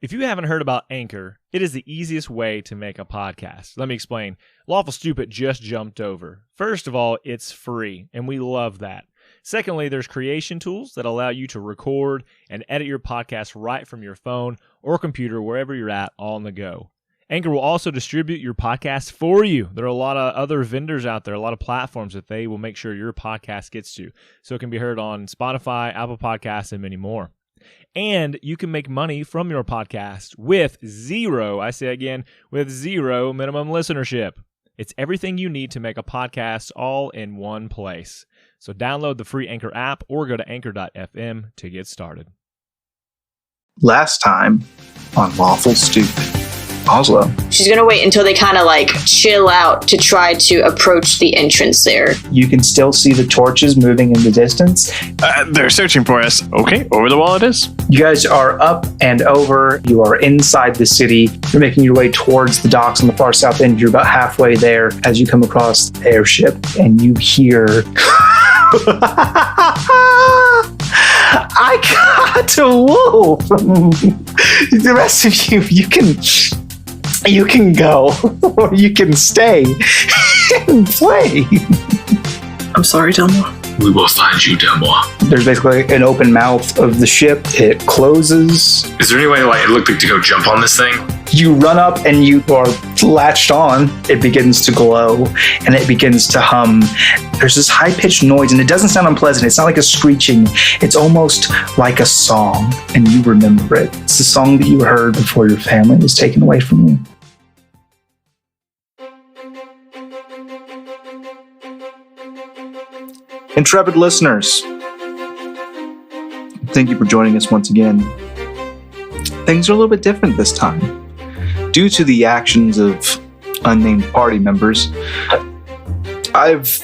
If you haven't heard about Anchor, it is the easiest way to make a podcast. Let me explain. Lawful Stupid just jumped over. First of all, it's free, and we love that. Secondly, there's creation tools that allow you to record and edit your podcast right from your phone or computer, wherever you're at, all on the go. Anchor will also distribute your podcast for you. There are a lot of other vendors out there, a lot of platforms that they will make sure your podcast gets to. So it can be heard on Spotify, Apple Podcasts, and many more. And you can make money from your podcast with zero minimum listenership. It's everything you need to make a podcast all in one place. So download the free Anchor app or go to anchor.fm to get started. Last time on Lawful Stupid, Ozlo. She's going to wait until they kind of like chill out to try to approach the entrance there. You can still see the torches moving in the distance. They're searching for us. Okay, over the wall it is. You guys are up and over. You are inside the city. You're making your way towards the docks on the far south end. You're about halfway there as you come across the airship and you hear... I got a wolf. The rest of you can go, or you can stay and play. I'm sorry, Delmore. We will find you, Delmore. There's basically an open mouth of the ship. It closes. Is there any way, like, it looked like to go jump on this thing? You run up and you are latched on. It begins to glow and it begins to hum. There's this high-pitched noise and it doesn't sound unpleasant. It's not like a screeching. It's almost like a song, and you remember it. It's the song that you heard before your family was taken away from you. Intrepid listeners, thank you for joining us once again. Things are a little bit different this time. Due to the actions of unnamed party members, I've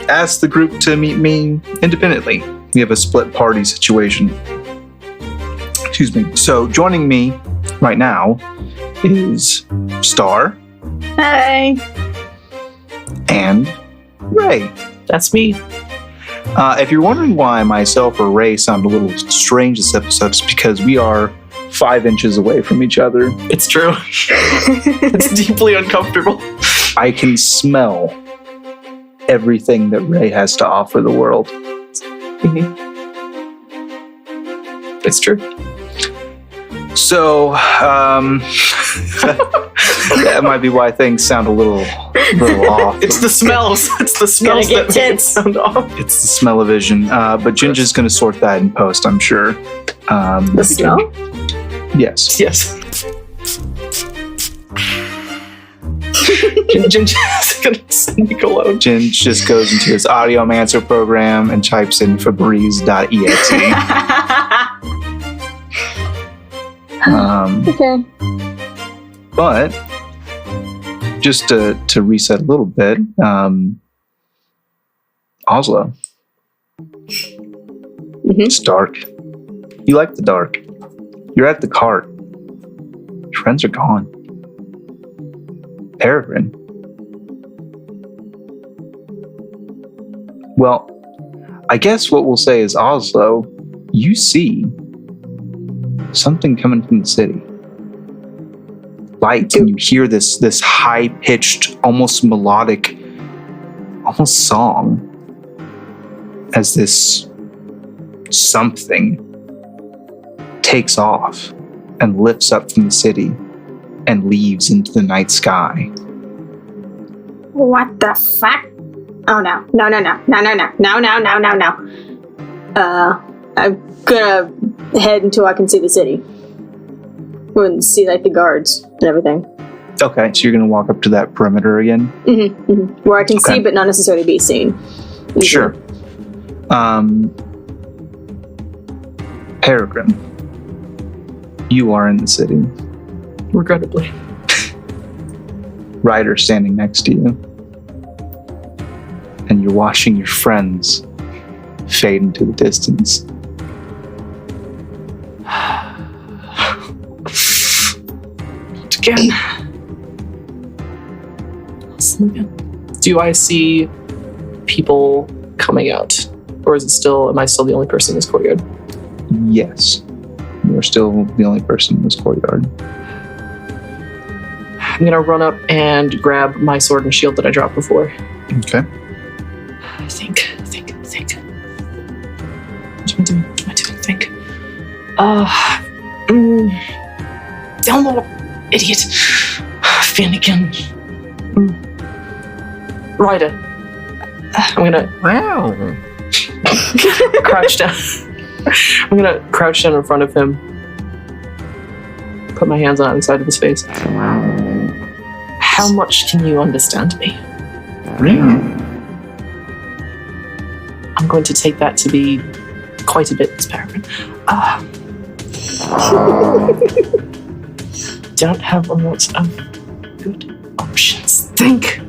asked the group to meet me independently. We have a split party situation. Excuse me. So joining me right now is Star. Hey. And Ray. That's me. If you're wondering why myself or Ray sound a little strange this episode, it's because we are 5 inches away from each other. It's true. It's deeply uncomfortable. I can smell everything that Ray has to offer the world. Mm-hmm. It's true. So, that might be why things sound a little off. It's the smells. It's the smells that make it sound off. It's the smell-o-vision. But Ginger's going to sort that in post, I'm sure. The smell? Yes. Yes. Ginger's going to send me cologne. Ginge just goes into his audiomancer program and types in Febreze.exe. Okay. But just to reset a little bit, Ozlo. Mm-hmm. It's dark. You like the dark. You're at the cart. Your friends are gone. Peregrine. Well, I guess what we'll say is, Ozlo, you see something coming from the city. Lights, and you hear this high-pitched, almost melodic, almost song, as this something takes off and lifts up from the city and leaves into the night sky. What the fuck? Oh no. No. I'm gonna head until I can see the city. And see like the guards and everything. Okay, so you're gonna walk up to that perimeter again? Mm-hmm. Where I can see but not necessarily be seen. Easily. Sure. Peregrine, you are in the city. Regrettably. Ryder standing next to you. And you're watching your friends fade into the distance. Again. Do I see people coming out? Or am I still the only person in this courtyard? Yes. You're still the only person in this courtyard. I'm gonna run up and grab my sword and shield that I dropped before. Okay. Think. What am I doing? Think. Download, idiot. Finnegan. Ryder. I'm gonna crouch down. I'm gonna crouch down in front of him. Put my hands on the side of his face. How much can you understand me? I'm going to take that to be quite a bit, Miss Peregrine. Don't have a lot of good options. Think.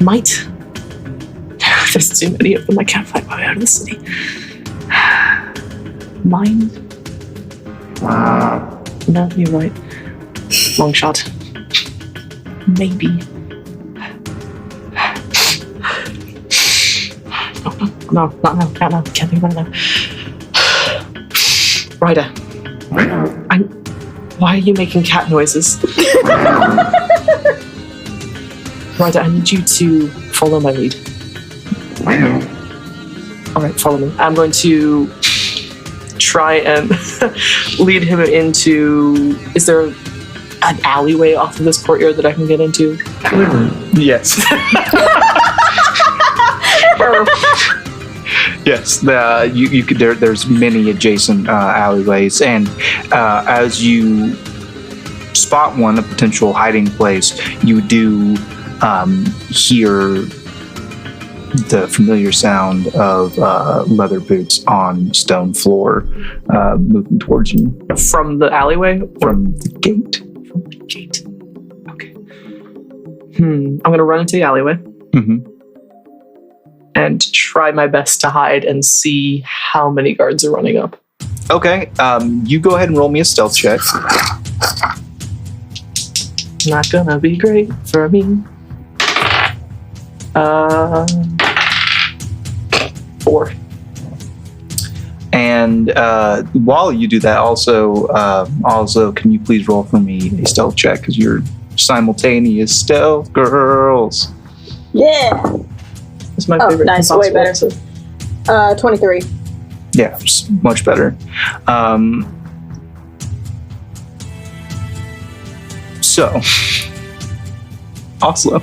Might. There's too many of them. I can't find my way out of the city. Mind. No, you're right. Long shot. Maybe. No, not now. Can't think about it now. Ryder. Why are you making cat noises? Ryder, I need you to follow my lead. Alright, follow me. I'm going to try and lead him into... Is there an alleyway off of this courtyard that I can get into? Yes. Yes, you could. There's many adjacent alleyways, and as you spot one, a potential hiding place, you do hear the familiar sound of leather boots on stone floor moving towards you. From the alleyway? From the gate. From the gate. Okay. I'm going to run into the alleyway. Mm-hmm. And try my best to hide and see how many guards are running up. Okay, you go ahead and roll me a stealth check. Not gonna be great for me. 4. And while you do that, also, can you please roll for me a stealth check, because you're simultaneous stealth girls. Yeah. It's my favorite. Nice, way better. 23. Yeah, much better. So, Ozlo.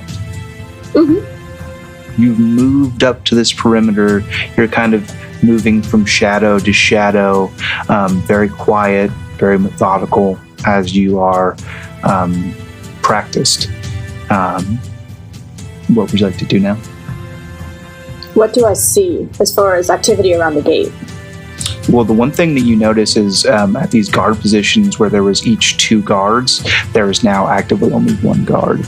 Mm-hmm. You've moved up to this perimeter. You're kind of moving from shadow to shadow, very quiet, very methodical, as you are practiced. What would you like to do now? What do I see as far as activity around the gate? Well, the one thing that you notice is at these guard positions where there was each 2 guards, there is now actively only 1 guard.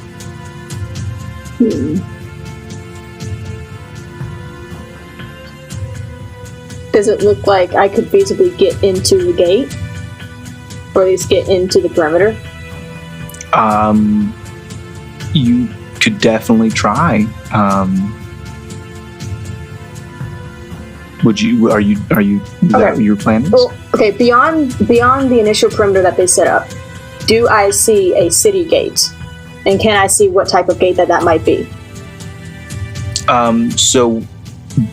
Does it look like I could feasibly get into the gate? Or at least get into the perimeter? You could definitely try. Is that what your plan is? Well, okay, beyond the initial perimeter that they set up, do I see a city gate? And can I see what type of gate that might be? So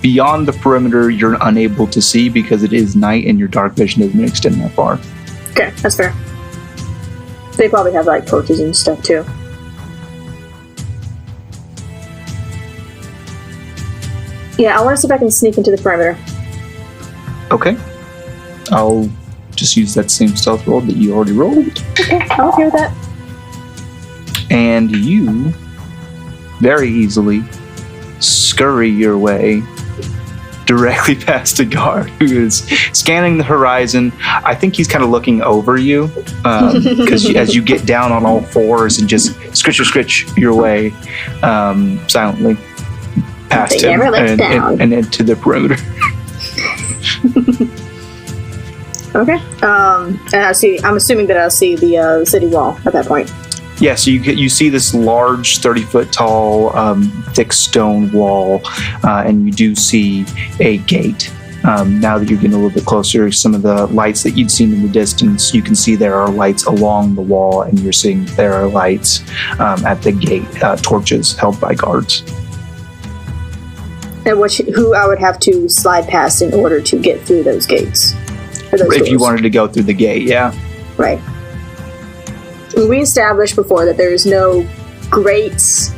beyond the perimeter, you're unable to see because it is night and your dark vision doesn't extend that far. Okay, that's fair. They probably have like torches and stuff too. Yeah, I want to see if I can sneak into the perimeter. Okay. I'll just use that same stealth roll that you already rolled. Okay, I'm okay with that. And you very easily scurry your way directly past a guard who is scanning the horizon. I think he's kind of looking over you because as you get down on all fours and just scritch your way silently past him and into the perimeter. Okay. And I'm assuming that I'll see the city wall at that point. Yeah, so you see this large, 30-foot tall, thick stone wall, and you do see a gate Now that you're getting a little bit closer, some of the lights that you'd seen in the distance, you can see there are lights along the wall, and you're seeing there are lights at the gate, torches held by guards. And who I would have to slide past in order to get through those gates. Or those If doors. you wanted to go through the gate, yeah. Right. We established before that there's no grates,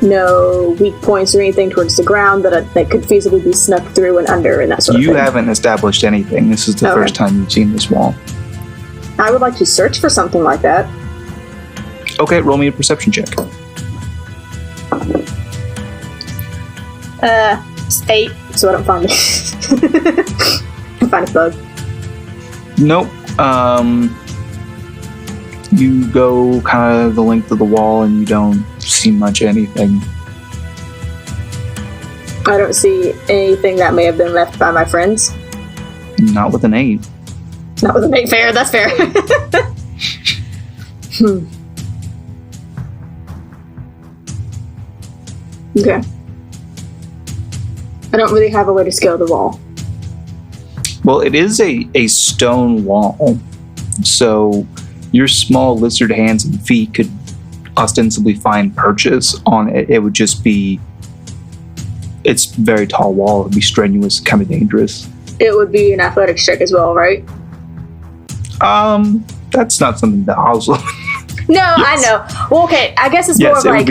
no weak points or anything towards the ground that could feasibly be snuck through and under and that sort of thing. You haven't established anything. This is the Okay. first time you've seen this wall. I would like to search for something like that. Okay, roll me a perception check. It's 8, so I don't find it. I find a bug. Nope. You go kind of the length of the wall and you don't see much anything. I don't see anything that may have been left by my friends. Not with an 8. Not with a big fair, that's fair. Okay. I don't really have a way to scale the wall. Well, it is a stone wall, so your small lizard hands and feet could ostensibly find perches on it. It would just be... It's a very tall wall. It would be strenuous, kind of dangerous. It would be an athletics check as well, right? That's not something that Ozlo... No, I know. Well, okay, I guess it's more Yes, of it like... would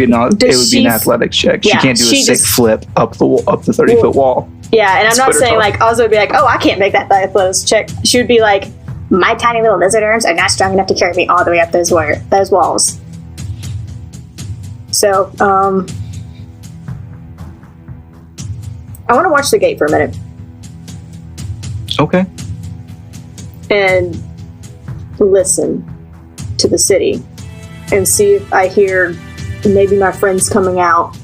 be an athletics check. Yeah, she can't do a she sick just- flip up the 30-foot wall. Yeah, and I'm not Twitter saying talk. like Ozlo would be like, oh, I can't make that athletics check. She would be like, my tiny little lizard arms are not strong enough to carry me all the way up those walls. So, I want to watch the gate for a minute Okay. and listen to the city and see if I hear maybe my friends coming out,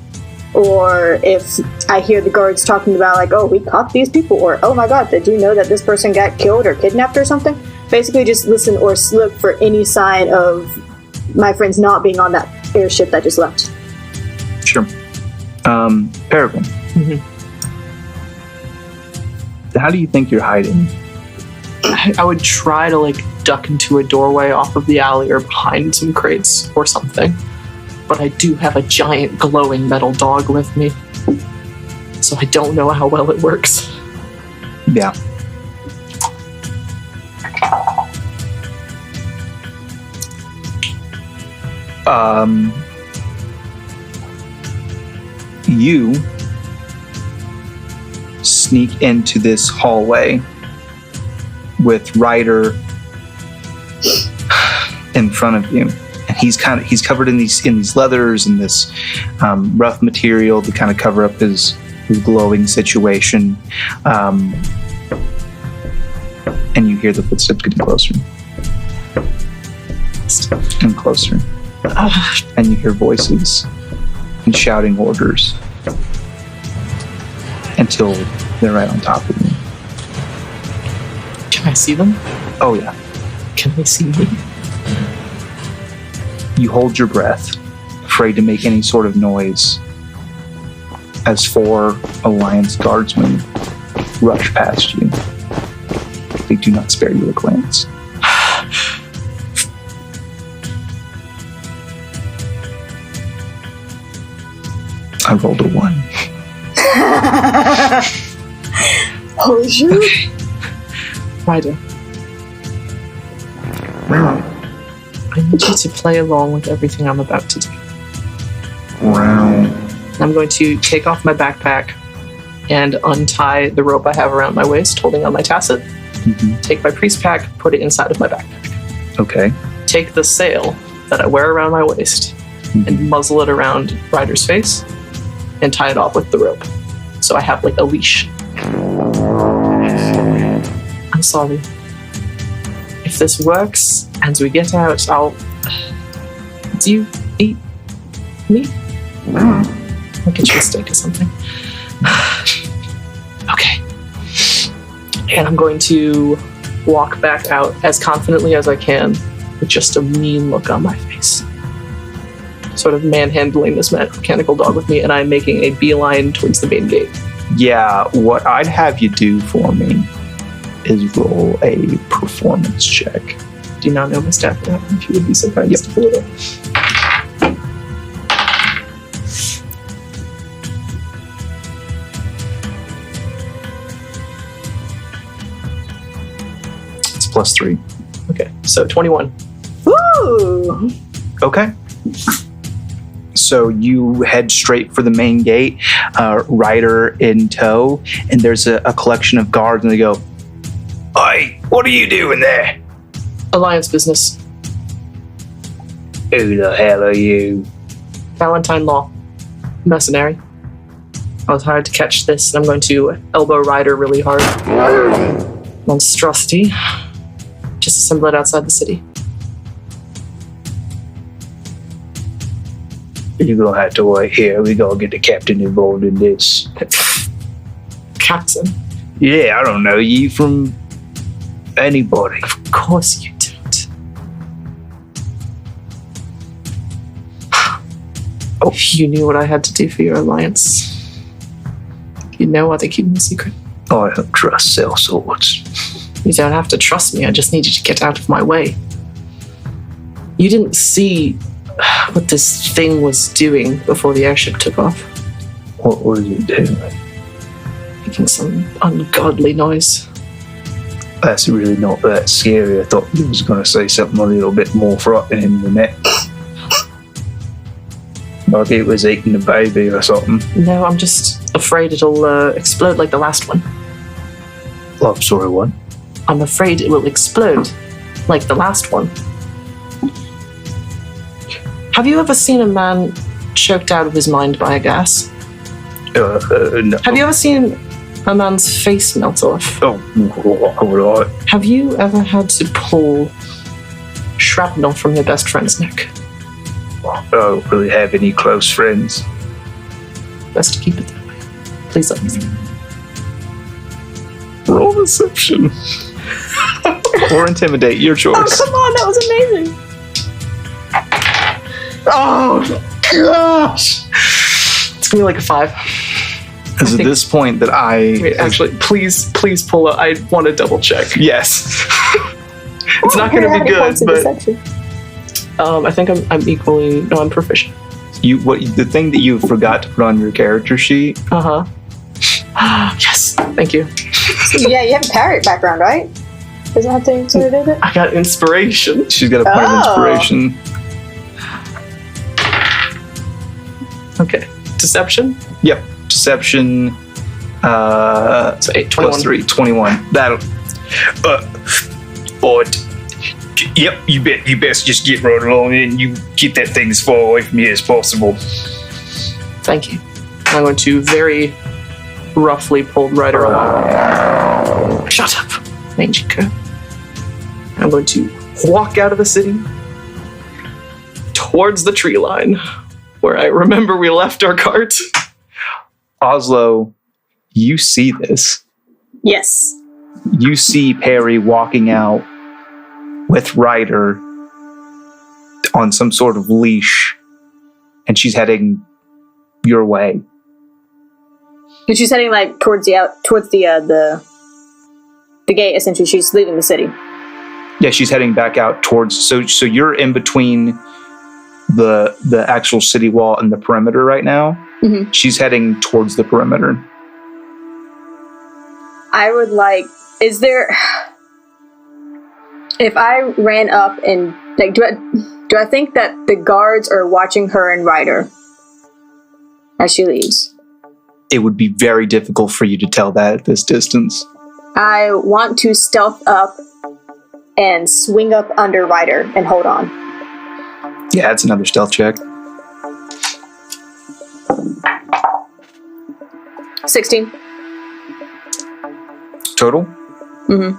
or if I hear the guards talking about like, oh, we caught these people, or oh my god, did you know that this person got killed or kidnapped or something? Basically just listen or look for any sign of my friends not being on that airship that just left. Sure. Peregrine. Mhm. How do you think you're hiding? I would try to like duck into a doorway off of the alley or behind some crates or something. But I do have a giant glowing metal dog with me. So I don't know how well it works. Yeah. You sneak into this hallway with Ryder in front of you, and he's covered in these leathers and this rough material to kind of cover up his glowing situation. And you hear the footsteps getting closer and closer, and you hear voices and shouting orders until they're right on top of you. Can I see them? Oh yeah. Can they see me? You hold your breath, afraid to make any sort of noise, as 4 Alliance guardsmen rush past you. They do not spare you a glance. I rolled a 1. Holy shit. Ryder. I need you to play along with everything I'm about to do. I'm going to take off my backpack and untie the rope I have around my waist, holding on my tasset. Mhm. Take my priest pack, put it inside of my backpack. Okay. Take the sail that I wear around my waist and muzzle it around Ryder's face and tie it off with the rope. So I have like a leash. I'm sorry. If this works, as we get out, I'll... Do you eat meat? I'll get you a steak or something. Okay. And I'm going to walk back out as confidently as I can with just a mean look on my face. Sort of manhandling this mechanical dog with me, and I'm making a beeline towards the main gate. Yeah, what I'd have you do for me is roll a performance check. Do not know my stat for that, if you would be surprised to pull it up. It's +3. Okay, so 21. Woo! Okay. So you head straight for the main gate, Ryder in tow, and there's a collection of guards, and they go, "Oi, what are you doing there? Alliance business. Who the hell are you?" Valentine Law. Mercenary. I was hired to catch this, and I'm going to elbow Ryder really hard. Monstrosity. Just assemble it outside the city. You're gonna have to wait here. We gotta get the captain involved in this. Captain. Yeah, I don't know you from anybody. Of course you don't. Oh, you knew what I had to do for your alliance. You know why they keep me a secret. I don't trust sellswords. You don't have to trust me. I just need you to get out of my way. You didn't see what this thing was doing before the airship took off. What was it doing? Making some ungodly noise. That's really not that scary. I thought you was gonna say something a little bit more frightening than that. Like it was eating a baby or something. No, I'm just afraid it'll explode like the last one. Oh, I'm sorry, what? I'm afraid it will explode like the last one. Have you ever seen a man choked out of his mind by a gas? No. Have you ever seen a man's face melt off? Oh, all right. Have you ever had to pull shrapnel from your best friend's neck? I don't really have any close friends. Best to keep it that way. Please let me through. Roll deception. Or intimidate, your choice. Oh, come on, that was amazing. Oh, gosh. It's gonna be like a 5. It's at this point that Wait, actually, please pull up. I want to double check. Yes. It's not going to be good, but Deception. I think I'm equally. No, I'm proficient. The thing that you forgot to put on your character sheet. Yes, thank you. Yeah, you have a parrot background, right? Does it have to do with it? I got inspiration. She's got a point of inspiration. Okay, deception. Yep, deception. So 8, 21. Plus 3, 21. That'll. Yep, you best just get right along and you get that thing as far away from you as possible. Thank you. I'm going to very roughly pull Ryder along. Shut up, mangy cur. I'm going to walk out of the city towards the tree line, where I remember we left our cart. Ozlo, you see this. Yes. You see Perry walking out with Ryder on some sort of leash, and she's heading your way. And she's heading like towards the gate. Essentially, she's leaving the city. Yeah, she's heading back out towards. So you're in between the actual city wall and the perimeter right now. Mm-hmm. She's heading towards the perimeter. I would like. Is there? If I ran up and like, do I think that the guards are watching her and Ryder as she leaves? It would be very difficult for you to tell that at this distance. I want to stealth up and swing up under Ryder and hold on. Yeah, it's another stealth check. 16. Total? Mm-hmm.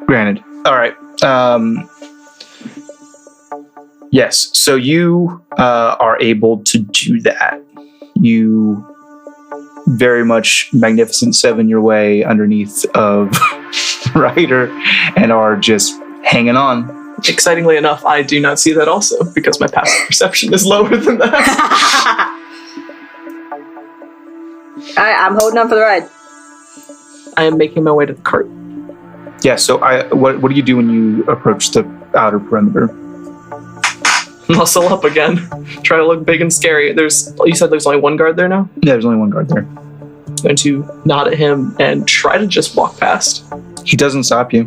Granted. All right. Yes. So you are able to do that. You very much Magnificent Seven your way underneath of Ryder and are just hanging on. excitingly enough, I do not see that also, because my passive perception is lower than that. I'm holding on for the ride. I am making my way to the cart. Yeah, so what do you do when you approach the outer perimeter? Muscle up again. Try to look big and scary. You said there's only one guard there now? Yeah, there's only one guard there. I'm going to nod at him and try to just walk past. He doesn't stop you.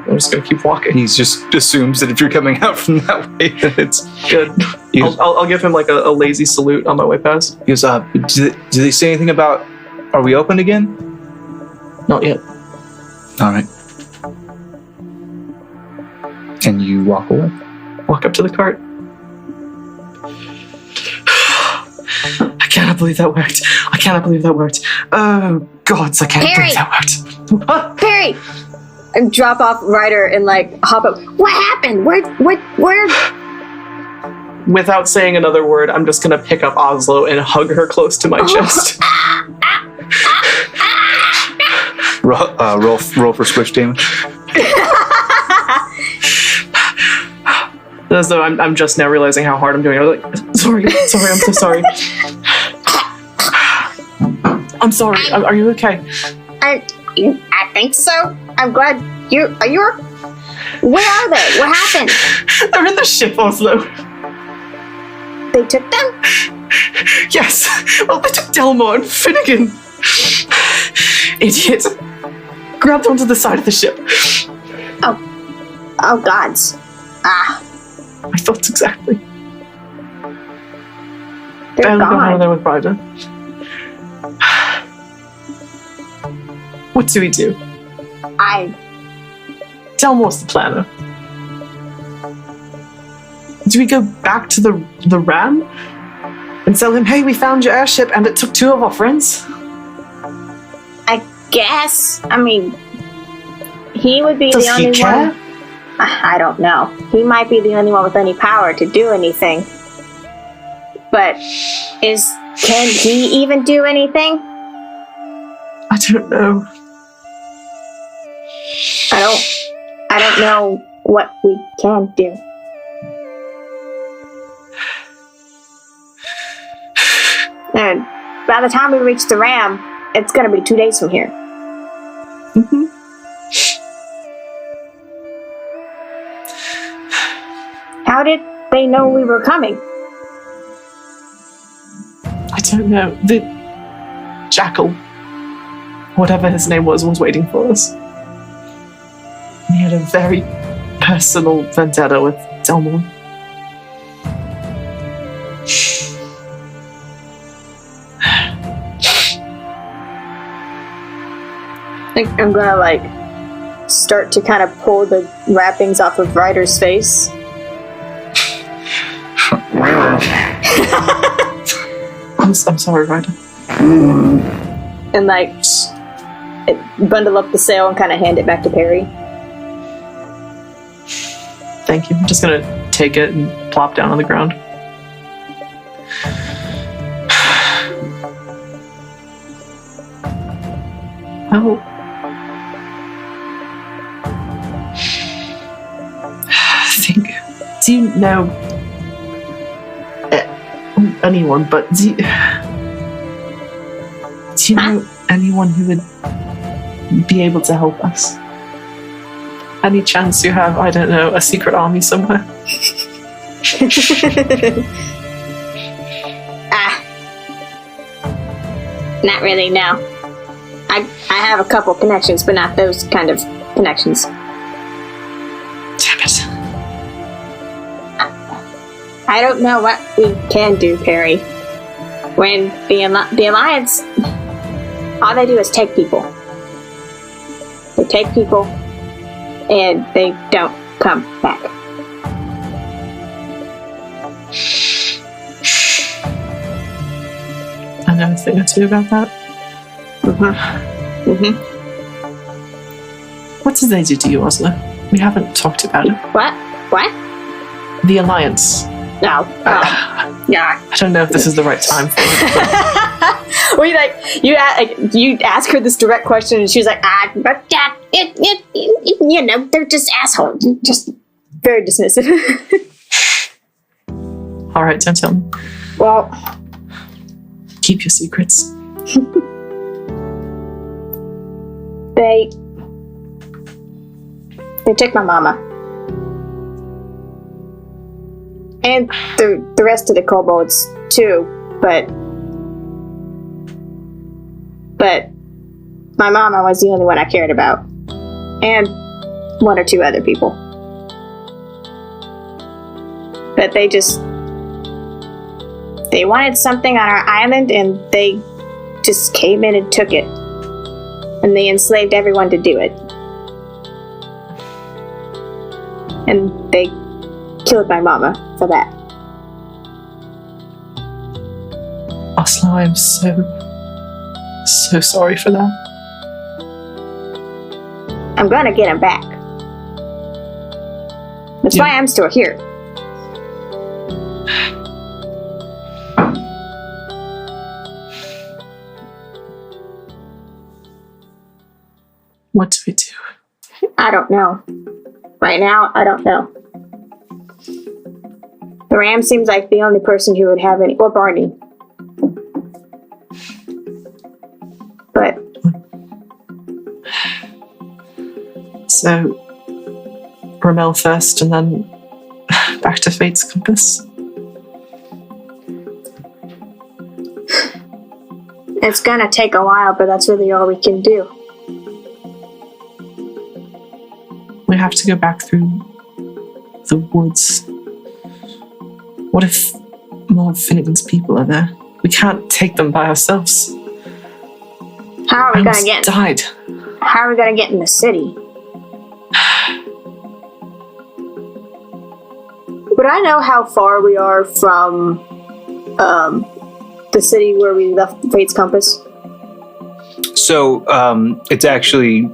I'm just going to keep walking. He just assumes that if you're coming out from that way, then it's good. I'll give him like a lazy salute on my way past. He goes, do they say anything about, are we open again? Not yet. All right. And you walk away. Walk up to the cart. I cannot believe that worked. Oh, gods, I can't believe that worked. What? Perry! And drop off Ryder and like hop up. What happened? Where? Without saying another word, I'm just gonna pick up Ozlo and hug her close to my chest. Roll for switch damage. As though I'm just now realizing how hard I'm doing. I was like, sorry, I'm so sorry. I'm sorry. Are you okay? I think so. I'm glad are you? Where are they? What happened? They're in the ship, Ozlo. They took them? Yes. Well, they took Delmore and Finnegan. Idiot. Grabbed onto the side of the ship. Oh gods. I thought exactly. They're I'll go gone. over there with Ryder. What do we do? Delmore's the planner. Do we go back to the ram and tell him, hey, we found your airship and it took 2 of our friends? I guess. I mean, he would be Does the only he care? one. I don't know. He might be the only one with any power to do anything. But can he even do anything? I don't know. I don't know what we can do. And by the time we reach the ram, it's gonna be 2 days from here. Mm-hmm. How did they know we were coming? I don't know. The jackal, whatever his name was waiting for us. He had a very personal vendetta with Delmore. I'm gonna start to kind of pull the wrappings off of Ryder's face. I'm sorry, Ryder. And bundle up the sail and kind of hand it back to Perry. Thank you. I'm just gonna take it and plop down on the ground. Oh. Do you know anyone, but do you know anyone who would be able to help us? Any chance you have, I don't know, a secret army somewhere? Not really, no. I have a couple connections, but not those kind of connections. Damn it. I don't know what we can do, Perry. When the Alliance, all they do is take people. They take people, and they don't come back. I know a thing or two about that. What did they do to you, Ozlo? We haven't talked about it. What? The Alliance. No. Yeah. I don't know if this is the right time for it. Well, you ask her this direct question, and she's like, but you know, they're just assholes. Just very dismissive. All right, don't tell me. Well, Keep your secrets. they took my mama. And the rest of the kobolds too, but my mama was the only one I cared about. And one or two other people. But they wanted something on our island and they just came in and took it. And they enslaved everyone to do it. And they killed my mama for that. Ozlo, I'm so sorry for that. I'm gonna get him back. That's why I'm still here. What do we do? I don't know. Right now, I don't know. The Ram seems like the only person who would have any, or Barney. But so, Ramel first, and then back to Fate's Compass. it's gonna take a while, but that's really all we can do. We have to go back through the woods. What if more of Finnegan's people are there? We can't take them by ourselves. How are we gonna get? Died. How are we gonna get in the city? Would I know how far we are from the city where we left Fate's Compass? So it's actually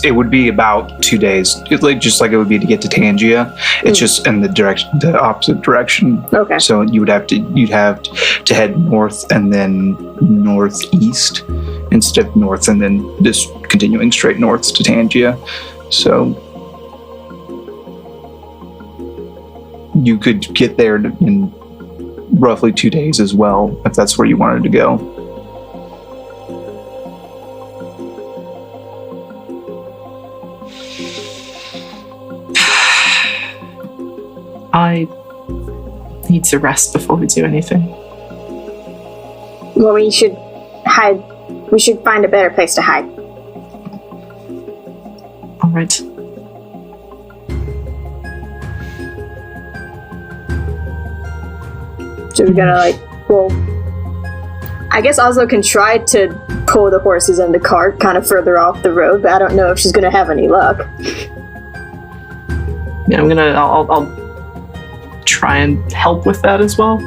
it would be about 2 days. Just like it would be to get to Tangia. It's just in the opposite direction. Okay. So you'd have to head north and then northeast instead of north and then just continuing straight north to Tangia. So you could get there in roughly 2 days as well, if that's where you wanted to go. I need to rest before we do anything. Well, we should hide. We should find a better place to hide. All right. So we're gonna I guess Ozlo can try to pull the horses and the cart kind of further off the road, but I don't know if she's gonna have any luck. Yeah, I'll try and help with that as well.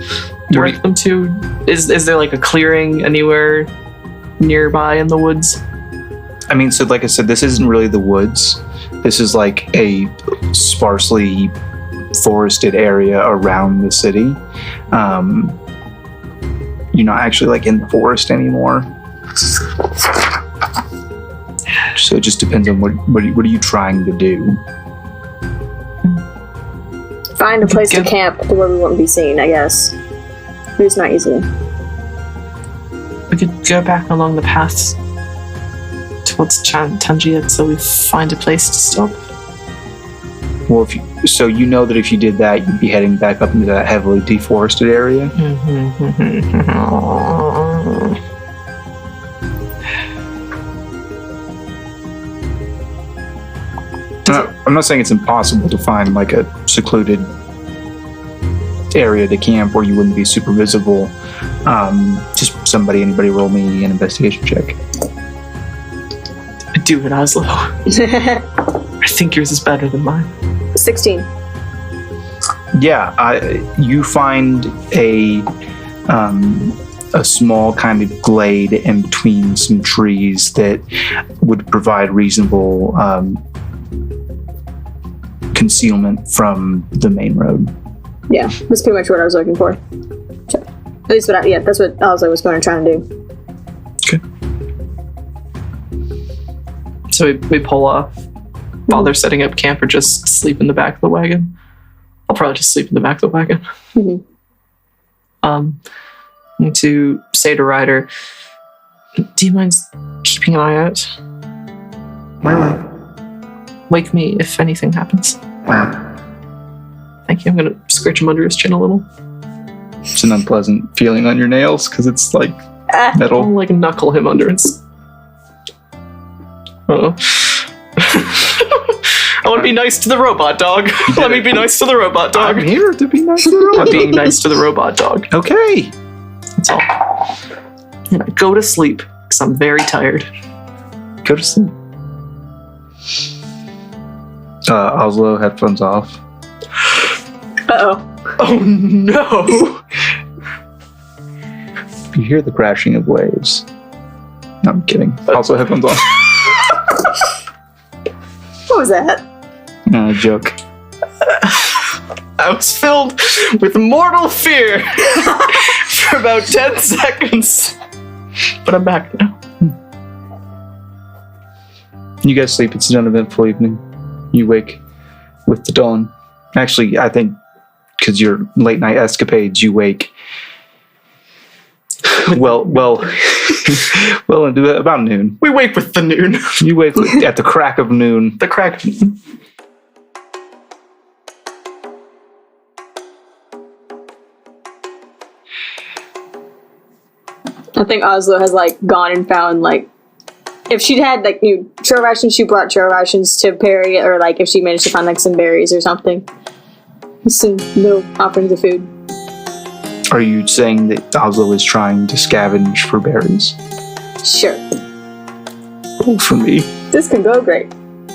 Direct them to. Is there like a clearing anywhere nearby in the woods? I mean, so like I said, this isn't really the woods. This is like a sparsely forested area around the city. You're not actually like in the forest anymore. So it just depends on what are you trying to do. Find a place to camp where we won't be seen, I guess. It's not easy. We could go back along the path towards Tangia until we find a place to stop. Well, so you know that if you did that, you'd be heading back up into that heavily deforested area. I'm not saying it's impossible to find like a secluded area to camp where you wouldn't be super visible. Just anybody roll me an investigation check. Do it, Ozlo. I think yours is better than mine. 16. Yeah, you find a small kind of glade in between some trees that would provide reasonable concealment from the main road. Yeah, that's pretty much what I was looking for. So, at least that's what Ozlo was going to try and do. Okay. So we pull off. while they're setting up camp or just sleep in the back of the wagon? I'll probably just sleep in the back of the wagon. Mhm. To say to Ryder, do you mind keeping an eye out? Wake me if anything happens. Thank you. I'm going to scratch him under his chin a little. It's an unpleasant feeling on your nails because it's like I'll metal. like knuckle him under his... Uh-oh. I want to be nice to the robot dog. Let me be nice to the robot dog. I'm here to be nice to the I'm robot. being nice to the robot dog. Okay. That's all. And I go to sleep because I'm very tired. Go to sleep. Ozlo, headphones off. Uh-oh. Oh no! You hear the crashing of waves. No, I'm kidding. Also, headphones off. What was that? Joke. I was filled with mortal fear for about 10 seconds. But I'm back now. You guys sleep. It's an uneventful evening. You wake with the dawn. Actually, I think because your late night escapades, you wake well into about noon. We wake with the noon. You wake at the crack of noon. The crack. I think Ozlo has like gone and found like if she'd had like trail rations, she brought trail rations to Perry, or like if she managed to find like some berries or something. Some no offerings of food. Are you saying that Ozlo is trying to scavenge for berries? Sure. Roll for me. This can go great.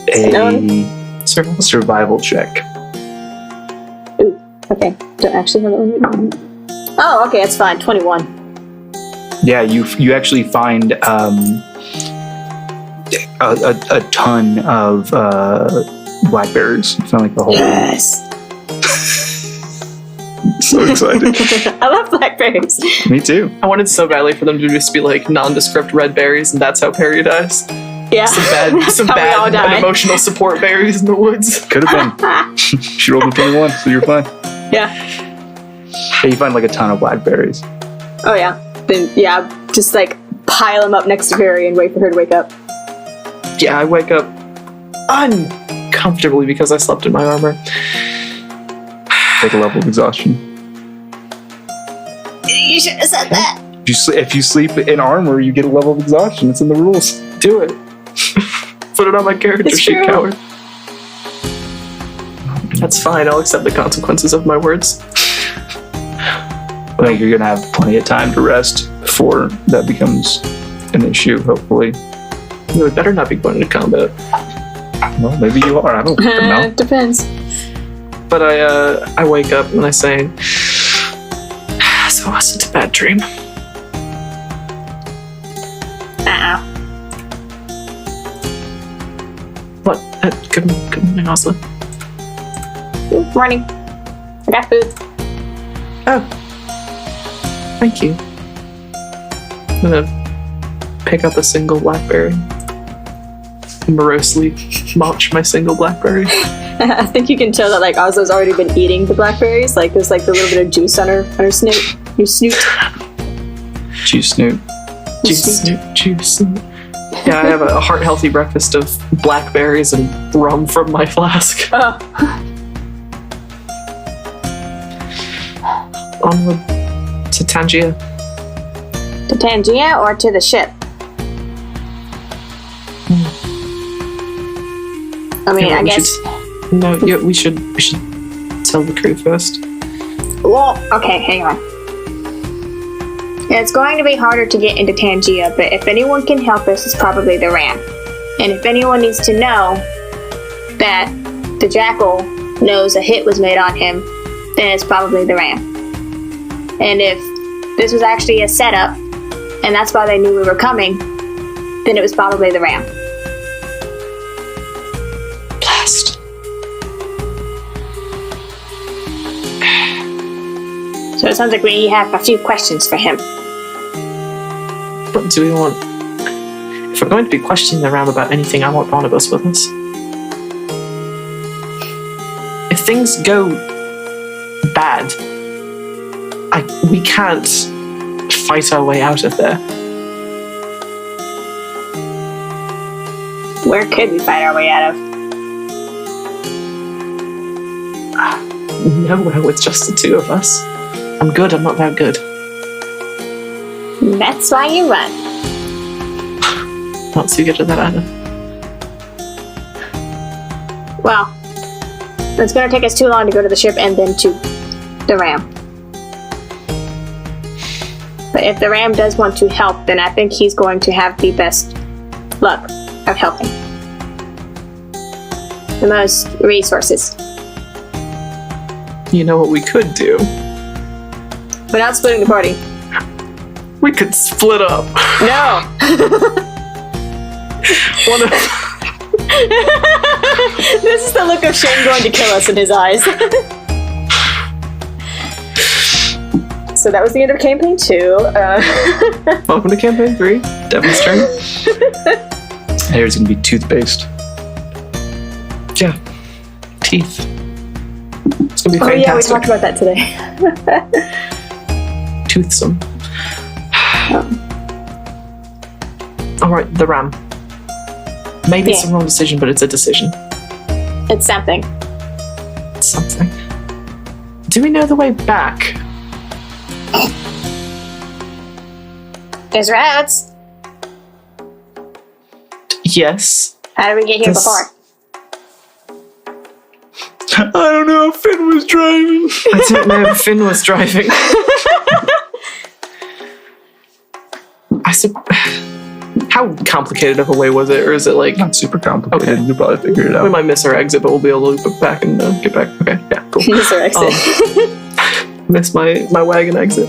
A survival check. Ooh, okay. Don't actually have that one. Oh, okay, it's fine. 21. Yeah, you actually find a ton of blackberries. You found like the whole. Yes. So excited. I love blackberries. Me too. I wanted so badly for them to just be like nondescript red berries, and that's how Perry dies. Yeah. Some How we all bad died. and emotional support berries in the woods. Could have been. She rolled a 21, so you're fine. Yeah. Yeah, you find like a ton of blackberries. Oh yeah. Then yeah, just like pile them up next to Perry and wait for her to wake up. Yeah, I wake up uncomfortably because I slept in my armor. Take a level of exhaustion. You should have said that. If you sleep in armor, you get a level of exhaustion. It's in the rules. Do it. Put it on my character It's sheet, true. coward. That's fine. I'll accept the consequences of my words. I think you're gonna have plenty of time to rest before that becomes an issue. Hopefully. We better not be going into combat. Well, maybe you are. I don't know. It depends. But I wake up and I say, so was it a bad dream? What? Good morning, Ozlo. Good morning. I got food. Oh. Thank you. I'm gonna pick up a single blackberry. Morosely munch my single blackberry. I think you can tell that like Ozlo's already been eating the blackberries. Like there's like a little bit of juice on her snoot. Her snoot. Juice snoot. Juice. Yeah, I have a heart-healthy breakfast of blackberries and rum from my flask. Oh. Onward to Tangia. To Tangia or to the ship? I mean, Yeah, I we guess. we should tell the crew first. Well, okay, hang on. It's going to be harder to get into Tangia, but if anyone can help us, it's probably the Ram. And if anyone needs to know that the Jackal knows a hit was made on him, then it's probably the Ram. And if this was actually a setup, and that's why they knew we were coming, then it was probably the Ram. Blast. So it sounds like we have a few questions for him. What do we want? If we're going to be questioning the Ram about anything, I want Barnabas with us. things go bad, we can't fight our way out of there. Where could we fight our way out of? Nowhere with just the two of us. I'm good, I'm not that good. That's why you run. Not so good at that either. Well, it's going to take us too long to go to the ship and then to the ram. But if the ram does want to help, then I think he's going to have the best luck of helping. The most resources. You know what we could do? We're not splitting the party. We could split up. No! One of... This is the look of shame going to kill us in his eyes. So that was the end of campaign 2. Welcome to campaign 3. Demonstrate. Hair's gonna be tooth-based. Yeah. Teeth. It's gonna be Oh fantastic. yeah, we talked about that today. Toothsome. Alright, the ram. Maybe it's the wrong decision, but it's a decision. It's something. It's something. Do we know the way back? There's roads. Yes. How did we get here before? I don't know if Finn was driving. I don't know if Finn was driving. How complicated of a way was it, or is it like Not super complicated. Okay. You'll probably figure it we out. might miss our exit, but we'll be able to loop back and get back? Okay, yeah, cool. Miss our exit. Miss my wagon exit.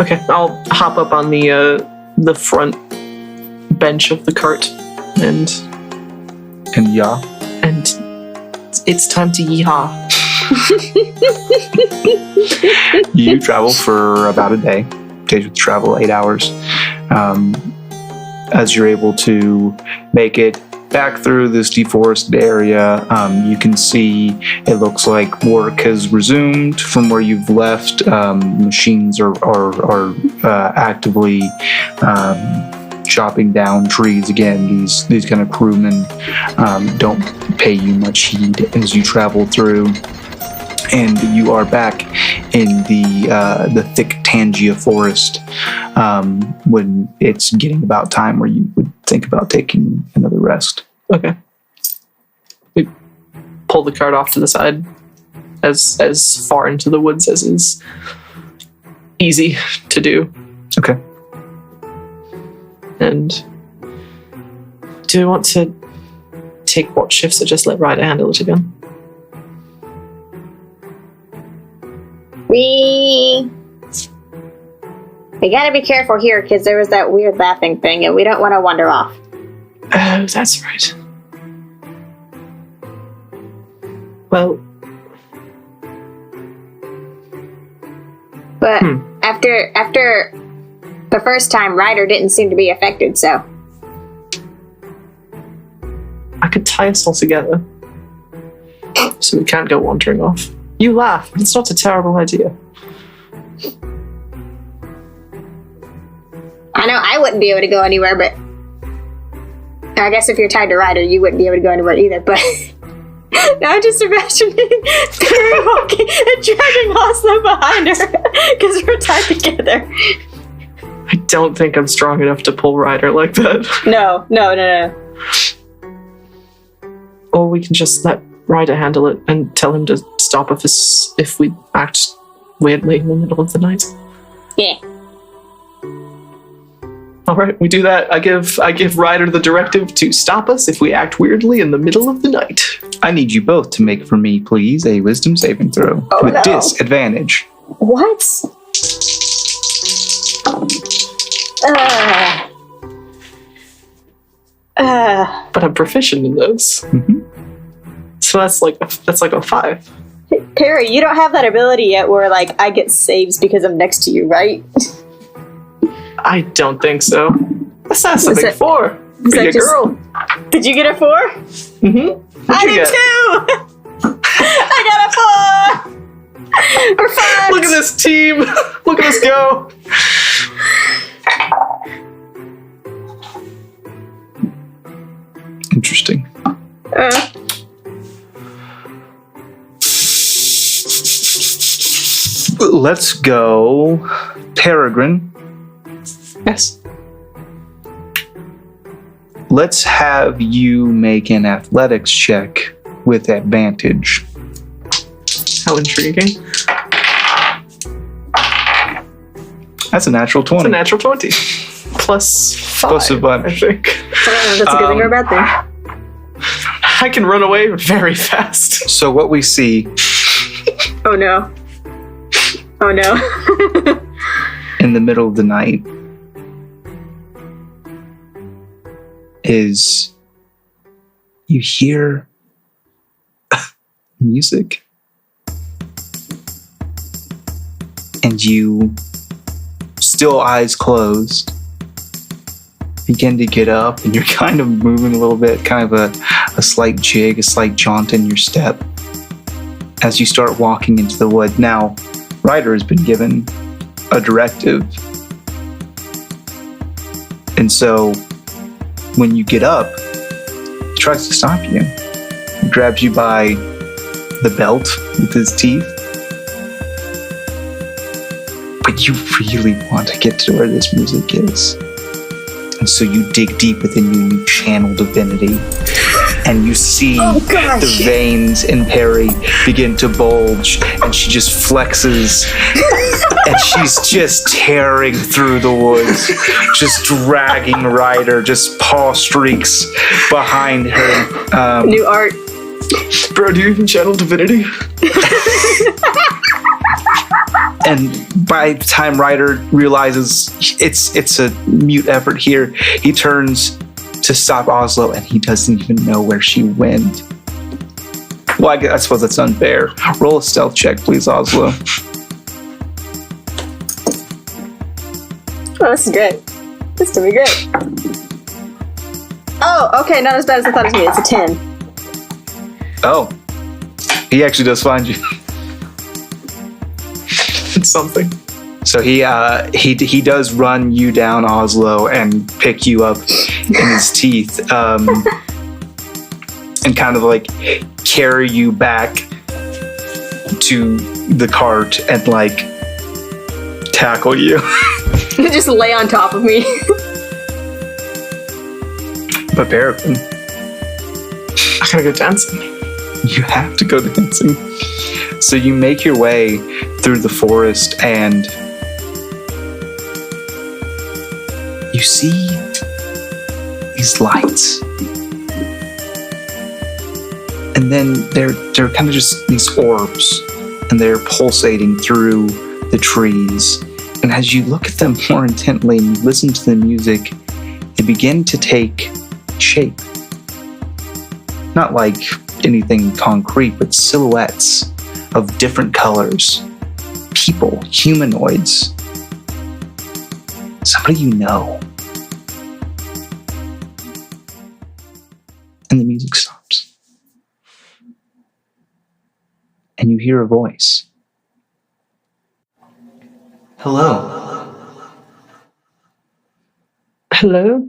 Okay, I'll hop up on the front bench of the cart and yeah. it's time to yeehaw. You travel for about a day. Days with travel, 8 hours. As you're able to make it back through this deforested area, you can see it looks like work has resumed from where you've left. Machines are actively chopping down trees again. These kind of crewmen don't pay you much heed as you travel through. And you are back in the thick Tangia forest when it's getting about time where you would think about taking another rest. Okay. We pull the cart off to the side as far into the woods as is easy to do. Okay. And do we want to take watch shifts or just let Ryder handle it again? We gotta be careful here because there was that weird laughing thing and we don't want to wander off. Oh, that's right. Well, But after the first time, Ryder didn't seem to be affected, so I could tie us all together so we can't go wandering off. You laugh, but it's not a terrible idea. I know I wouldn't be able to go anywhere, but I guess if you're tied to Ryder, you wouldn't be able to go anywhere either, but now I'm just imagining Perry walking and dragging Ozlo behind her because we're tied together. I don't think I'm strong enough to pull Ryder like that. No. Or we can just let Ryder handle it and tell him to stop us if we act weirdly in the middle of the night. Yeah. All right, we do that. I give Ryder the directive to stop us if we act weirdly in the middle of the night. I need you both to make for me, please, a wisdom saving throw with disadvantage. What? But I'm proficient in those. Mm-hmm. So that's like a 5. Perry, you don't have that ability yet where, like, I get saves because I'm next to you, right? I don't think so. That's not something that- 4. is Be that a just- girl. Did you get a 4? Mm-hmm. I did too! We're fine. Look at this team. Look at us go. Interesting. Let's go, Peregrine. Yes. Let's have you make an athletics check with advantage. How intriguing. That's a natural 20. It's a natural 20. Plus 5, Plus a bunch. I think. That's a good thing or a bad thing. I can run away very fast. So what we see Oh no. Oh no. in the middle of the night is you hear music and you, still eyes closed, begin to get up, and you're kind of moving a little bit, kind of a slight jig, a slight jaunt in your step as you start walking into the wood. Now, Ryder has been given a directive. And so when you get up, he tries to stop you. He grabs you by the belt with his teeth. But you really want to get to where this music is. And so you dig deep within you and you channel divinity. And you see the veins in Perry begin to bulge, and she just flexes, and she's just tearing through the woods, just dragging Ryder, just paw streaks behind her. New art. Bro, do you even channel divinity? And by the time Ryder realizes it's a mute effort here, he turns to stop Ozlo, and he doesn't even know where she went. Well, I suppose that's unfair. Roll a stealth check, please, Ozlo. Oh, this is great. This is gonna be great. Oh, okay, not as bad as I thought it was gonna be. It's a 10. Oh. He actually does find you. It's something. So he does run you down, Ozlo, and pick you up in his teeth, and kind of like carry you back to the cart and like tackle you. Just lay on top of me. But Peregrine, I gotta go dancing. you have to go dancing. So you make your way through the forest, and you see these lights. And then they're kind of just these orbs, and they're pulsating through the trees. And as you look at them more intently and you listen to the music, they begin to take shape. Not like anything concrete, but silhouettes of different colors. People, humanoids. Somebody you know. And the music stops. And you hear a voice. Hello. Hello?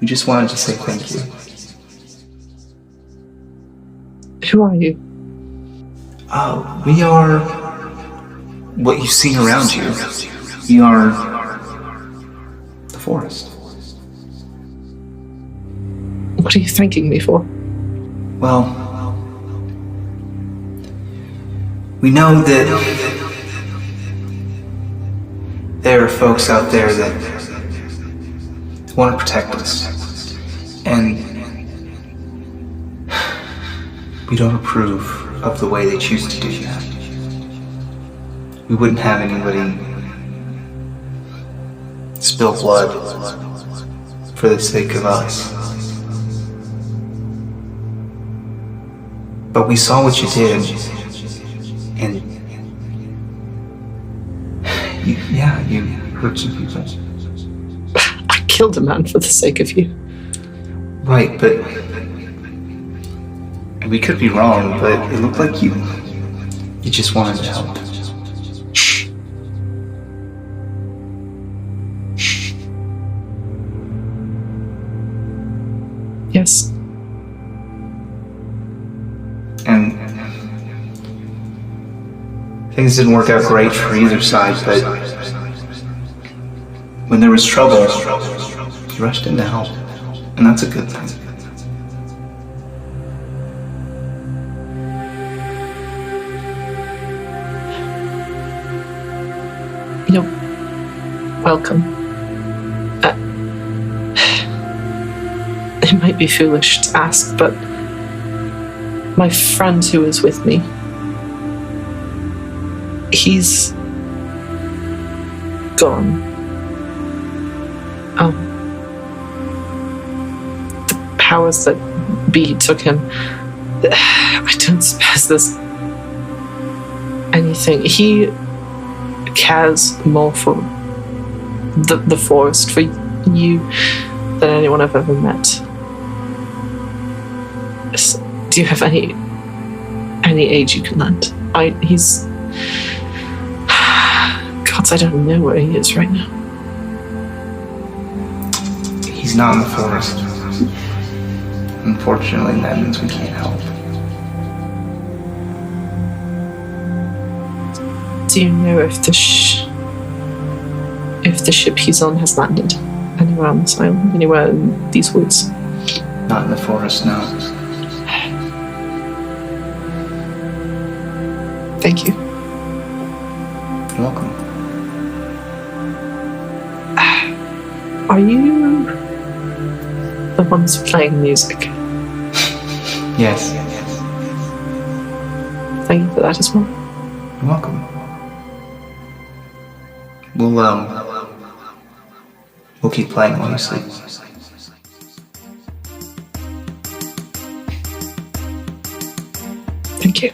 We just wanted to say thank you. Who are you? We are what you've seen around you. We are the forest. What are you thanking me for? Well, we know that there are folks out there that want to protect us, and we don't approve of the way they choose to do that. We wouldn't have anybody spill blood for the sake of us. But we saw what you did, and you hurt some people. I killed a man for the sake of you. Right, but we could be wrong, but it looked like you just wanted to help. Yes. And things didn't work out great for either side, but when there was trouble, you rushed in to help, and that's a good thing. You're welcome. It might be foolish to ask, but my friend who is with me, he's gone. The powers that be took him. I don't suppose there's anything. He cares more for the forest, for you, than anyone I've ever met. Do you have any aid you can lend? He's... Gods, I don't know where he is right now. He's not in the forest. Unfortunately, that means we can't help. Do you know if the ship he's on has landed anywhere on this island, anywhere in these woods? Not in the forest, no. Thank you. You're welcome. Are you the ones playing music? Yes. Thank you for that as well. You're welcome. We'll keep playing while you sleep. Thank you.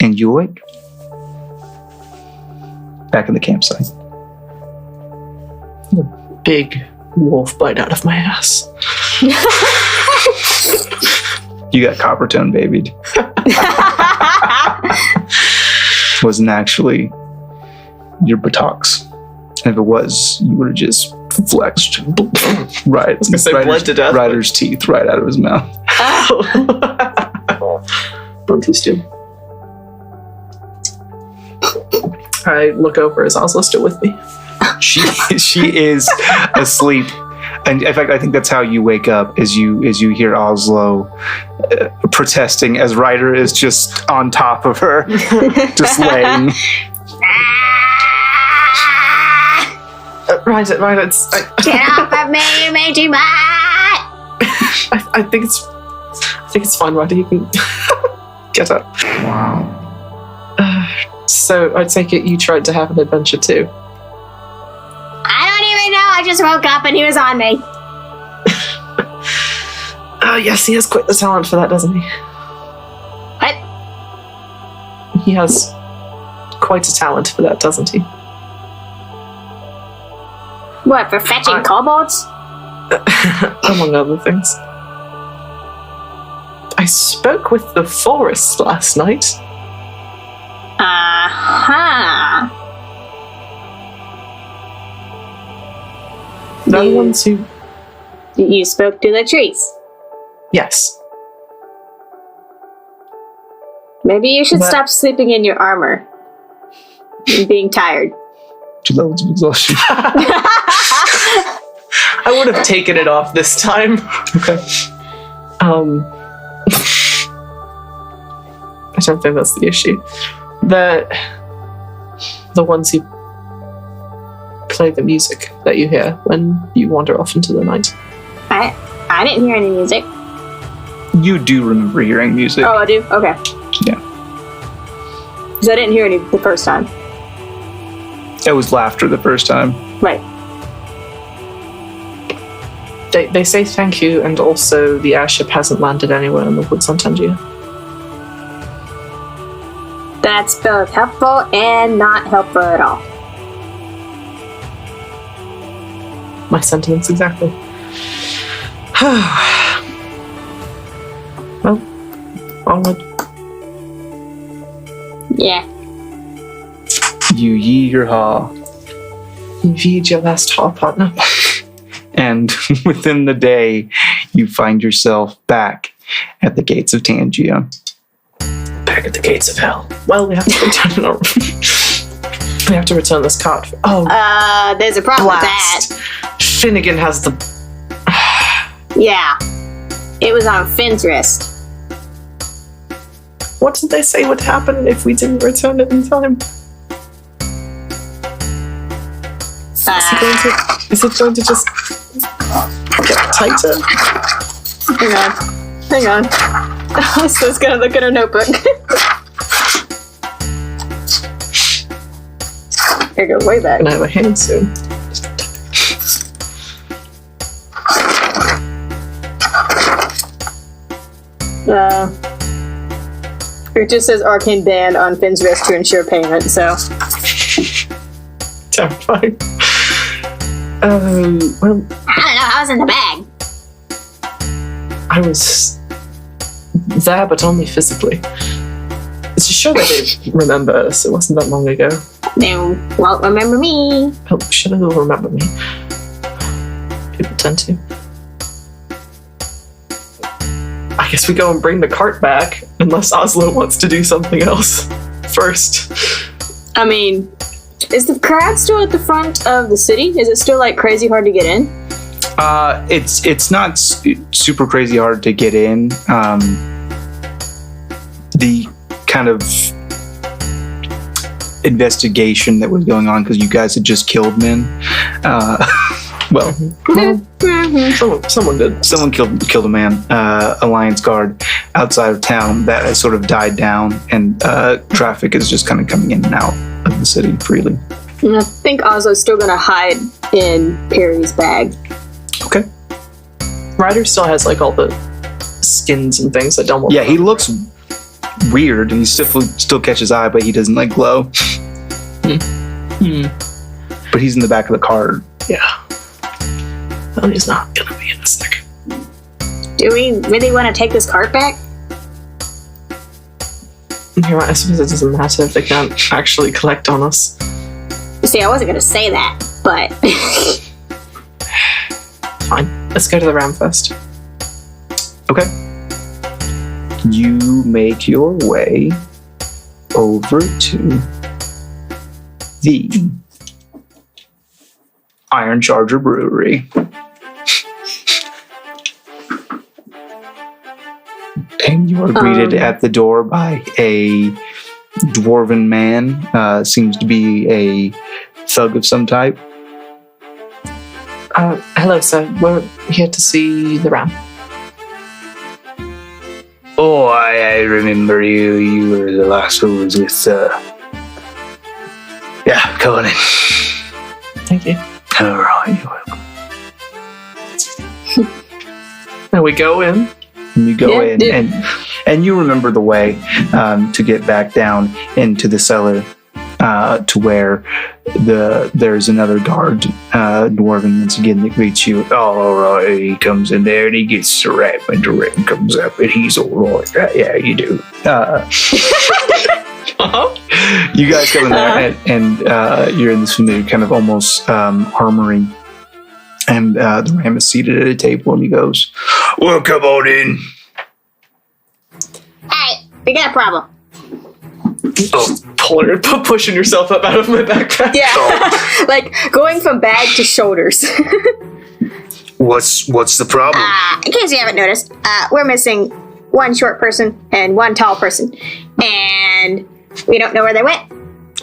And you awake. Back in the campsite. A big wolf bite out of my ass. You got copper tone babied. Wasn't actually your buttocks. If it was, you would have just flexed. Right. I was gonna say bled to death. Ryder's teeth right out of his mouth. Don't too stupid. I look over. Is Ozlo still with me? She is asleep. And in fact, I think that's how you wake up, is you hear Ozlo protesting as Ryder is just on top of her, just laying. Ryder, it's... Get off of me, you made too much! I think it's fine, Ryder. You can get up. Wow. So I take it you tried to have an adventure too. I don't even know, I just woke up and he was on me. Yes, he has quite the talent for that, doesn't he? What? He has quite a talent for that, doesn't he? What, for fetching kobolds? Among other things. I spoke with the forest last night. Uh-huh. The ones who... You spoke to the trees. Yes. Maybe you should stop sleeping in your armor. And being tired. 2 levels of exhaustion. I would have taken it off this time. Okay. I don't think that's the issue. The ones who play the music that you hear when you wander off into the night. I didn't hear any music. You do remember hearing music. Oh, I do? Okay. Yeah. Because I didn't hear any the first time. It was laughter the first time. Right. They say thank you, and also the airship hasn't landed anywhere in the woods on Tangier. That's both helpful and not helpful at all. My sentiments exactly. Well, onward. Yeah. You yee your haw. You feed your last haw, partner. And within the day, you find yourself back at the gates of Tangia. Back at the gates of hell. Well, we have to return our... we have to return this cart. Oh, There's a problem blast. with Finnegan has the... that. Yeah. It was on Finn's wrist. What did they say would happen if we didn't return it in time? Is it going to just get tighter? Hang on. So it's gonna look at her notebook. I go way back. I'm gonna have a hand soon. It just says arcane band on Finn's wrist to ensure payment, so. Terrifying. Well, I don't know, I was in the bag. I was there, but only physically. It's a show that they remember us. It wasn't that long ago. They won't remember me. Oh, sure they'll remember me. People tend to. I guess we go and bring the cart back, unless Ozlo wants to do something else first. I mean, is the crowd still at the front of the city? Is it still like crazy hard to get in? It's not super crazy hard to get in. The kind of investigation that was going on because you guys had just killed men. Someone did. Someone killed a man, Alliance Guard, outside of town. That has sort of died down, and traffic is just kind of coming in and out of the city freely. And I think Ozlo's still gonna hide in Perry's bag. Okay. Ryder still has like all the skins and things that don't. Yeah, he looks weird, and he still catches eye, but he doesn't like glow. But he's in the back of the car. Yeah. Well, he's not gonna be in a second. Do we really want to take this cart back? You're right, I suppose it doesn't matter if they can't actually collect on us. You see, I wasn't gonna say that, but Fine. Let's go to the ram first. Okay. You make your way over to the Iron Charger Brewery. And you are greeted at the door by a dwarven man. Seems to be a thug of some type. Hello, sir. We're here to see the ram. Oh, I remember you. You were the last who was with, yeah, come on in. Thank you. All right, you're welcome. Now we go in. And you go in, and you remember the way to get back down into the cellar to where there's another guard, dwarven once again, that greets you. All right, he comes in there and he gets the rat when the rat comes up, and he's all right. Yeah, you do. You guys come in there, and you're in this familiar kind of almost armory. And the ram is seated at a table, and he goes, "Well, come on in." hey, we got a problem. Oh, pushing yourself up out of my backpack. Yeah, like going from bag to shoulders. What's the problem? In case you haven't noticed, we're missing one short person and one tall person, and we don't know where they went.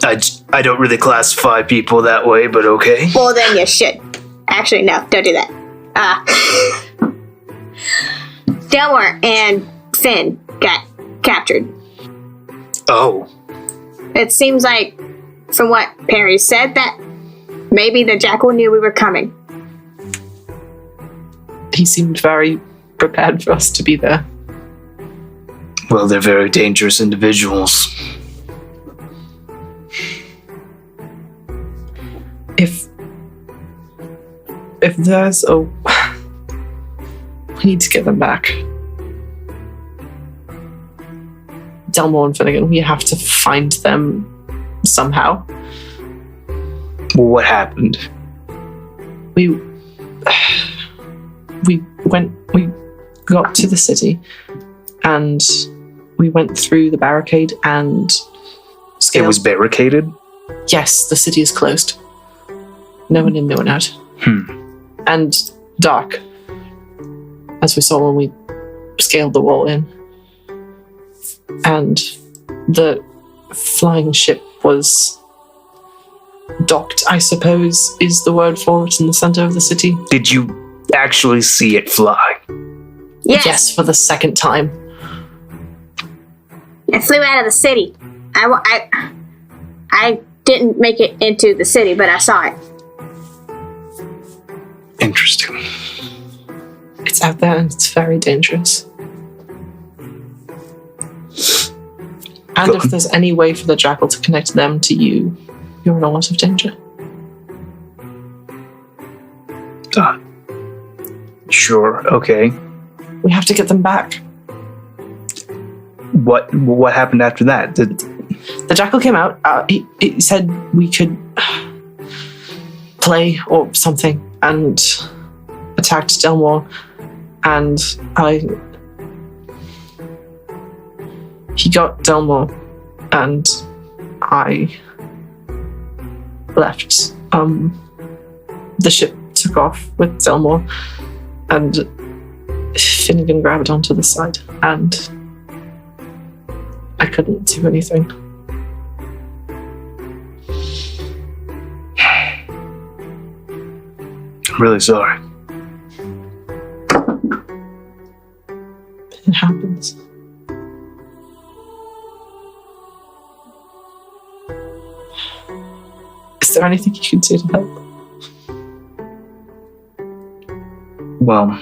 I don't really classify people that way, but okay. Well, then you should. Actually, no, don't do that. Delmore and Finn got captured. Oh. It seems like, from what Perry said, that maybe the jackal knew we were coming. He seemed very prepared for us to be there. Well, they're very dangerous individuals. If there's a We need to get them back. Delmore and Finnegan, we have to find them somehow. What happened? We got to the city and we went through the barricade and It was barricaded? Yes, the city is closed. No one in, no one out. And dark, as we saw when we scaled the wall in. And the flying ship was docked, I suppose, is the word for it, in the center of the city. Did you actually see it fly? Yes. For the second time. It flew out of the city. I didn't make it into the city, but I saw it. Interesting. It's out there and it's very dangerous. And if there's any way for the jackal to connect them to you, you're in a lot of danger. Sure, okay. We have to get them back. What happened after that? The jackal came out. He said we could play or something, and attacked Delmore. And he got Delmore, and I left. The ship took off with Delmore, and Finnegan grabbed onto the side, and I couldn't do anything. I'm really sorry. It happens. Is there anything you can do to help? Well,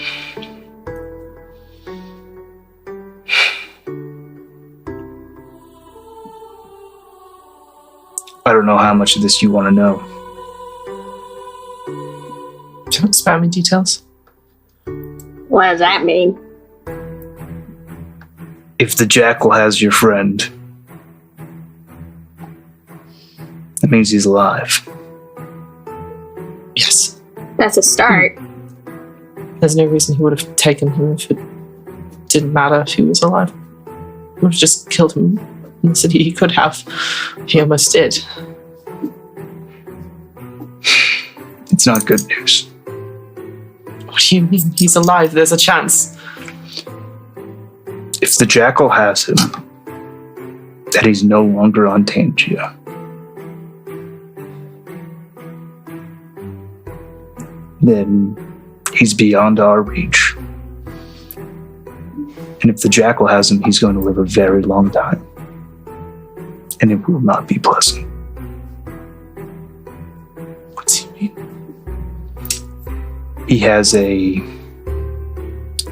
I don't know how much of this you want to know. Don't spare me details. What does that mean? If the jackal has your friend, that means he's alive. Yes. That's a start. There's no reason he would have taken him if it didn't matter if he was alive. He would have just killed him in the city. He could have. He almost did. It's not good news. What do you mean? He's alive. There's a chance. If the jackal has him, that he's no longer on Tangia. Then he's beyond our reach. And if the jackal has him, he's going to live a very long time. And it will not be pleasant. What do you mean? He has a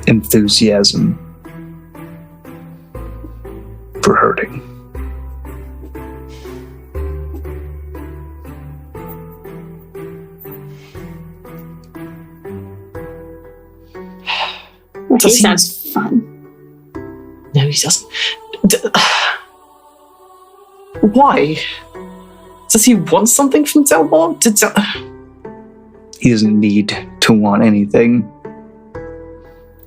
enthusiasm for hurting. He sounds fun. No, he doesn't. Why? Does he want something from Delmore? He doesn't need to want anything.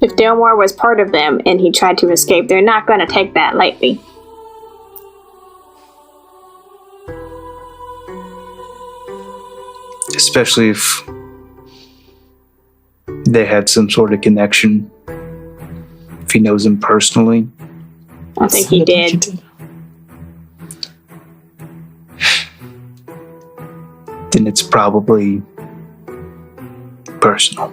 If Delmore was part of them and he tried to escape, they're not going to take that lightly. Especially if they had some sort of connection. If he knows him personally. I think he did. Then it's probably personal.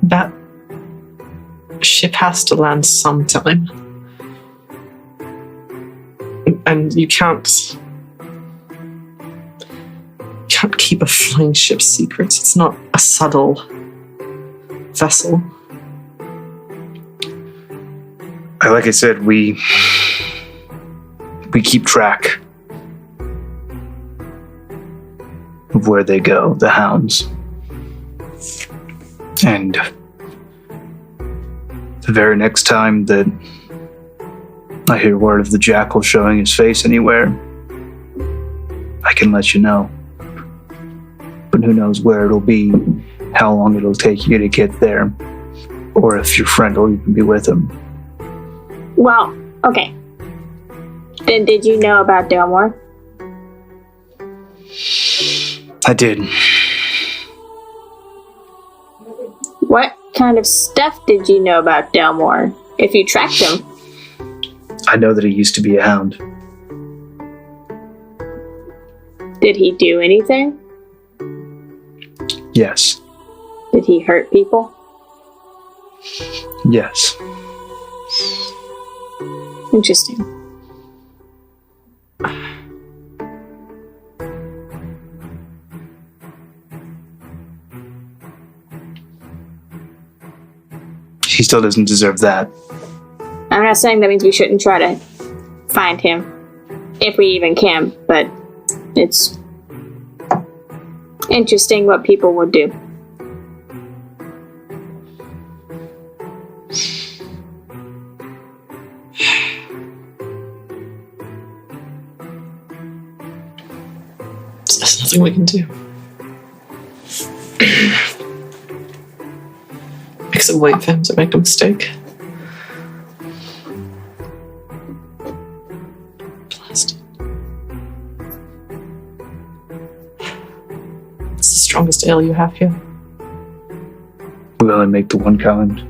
That ship has to land sometime. And you can't keep a flying ship secret. It's not a subtle vessel. Like I said, we of where they go, the hounds. And the very next time that I hear word of the jackal showing his face anywhere, I can let you know. But who knows where it'll be, how long it'll take you to get there, or if your friend will even be with him. Well, okay. Then did you know about Delmore? I did. What kind of stuff did you know about Delmore, if you tracked him? I know that he used to be a hound. Did he do anything? Yes. Did he hurt people? Yes. Interesting. He still doesn't deserve that. I'm not saying that means we shouldn't try to find him, if we even can, but it's interesting what people would do. There's nothing we can do. Except wait for him to make a mistake. Blast. It's the strongest ale you have here. We only make the one kind.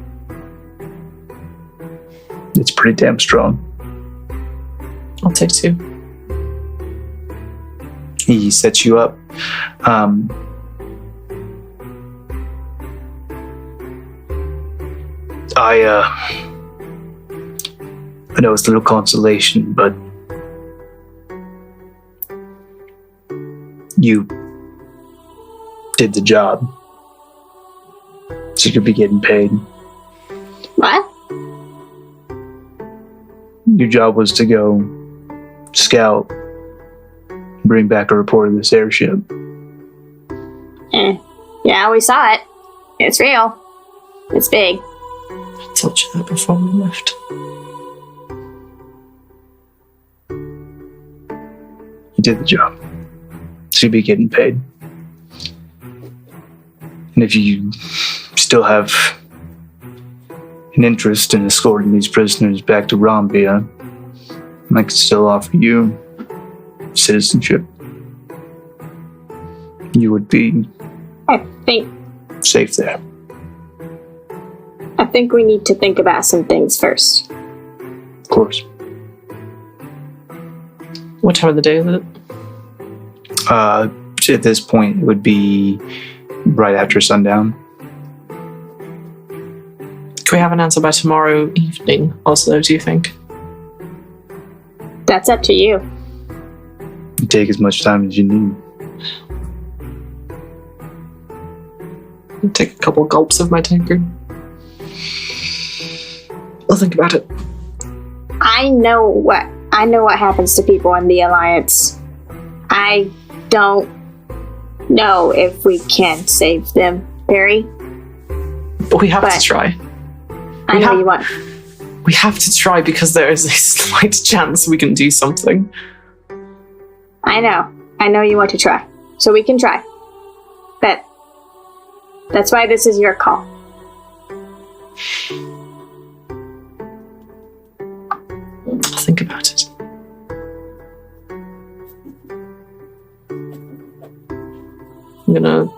It's pretty damn strong. I'll take 2. He sets you up. I know it's a little consolation, but you did the job, so you'll be getting paid. What? Your job was to go scout, bring back a report of this airship. Yeah, we saw it. It's real. It's big. I told you that before we left. You did the job, so you'll be getting paid. And if you still have an interest in escorting these prisoners back to Rombia, I can still offer you citizenship. You would be I safe there. think we need to think about some things first. Of course. What time of the day is it? At this point, it would be right after sundown. Can we have an answer by tomorrow evening, also, do you think? That's up to you. You take as much time as you need. I'll take a couple gulps of my tankard. I'll think about it. I know what happens to people in the Alliance. I don't know if we can save them, Perry. But we have to try. I know you want. We have to try because there is a slight chance we can do something. I know you want to try. So we can try. That's why this is your call. I'll think about it. I'm gonna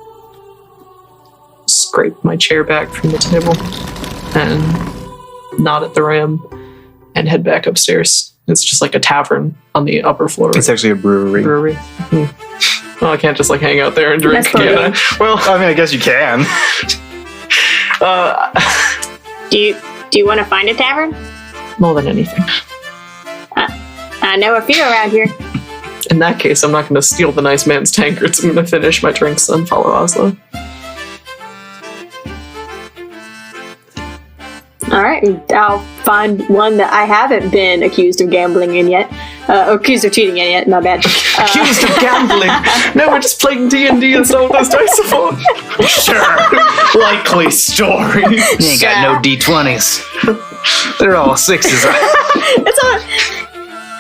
scrape my chair back from the table and nod at the ram and head back upstairs. It's just like a tavern on the upper floor. It's actually a brewery. Well, I can't just like hang out there and drink. Yeah. Well, I mean, I guess you can. Do you want to find a tavern? More than anything. I know a few around here. In that case, I'm not going to steal the nice man's tankards. I'm going to finish my drinks and follow Ozlo. All right, I'll find one that I haven't been accused of gambling in yet. Accused of cheating, idiot. My bad. Accused of gambling. No, we're just playing D&D and so those dice are for. Sure. Likely story. You ain't got no D20s. They're all 6s.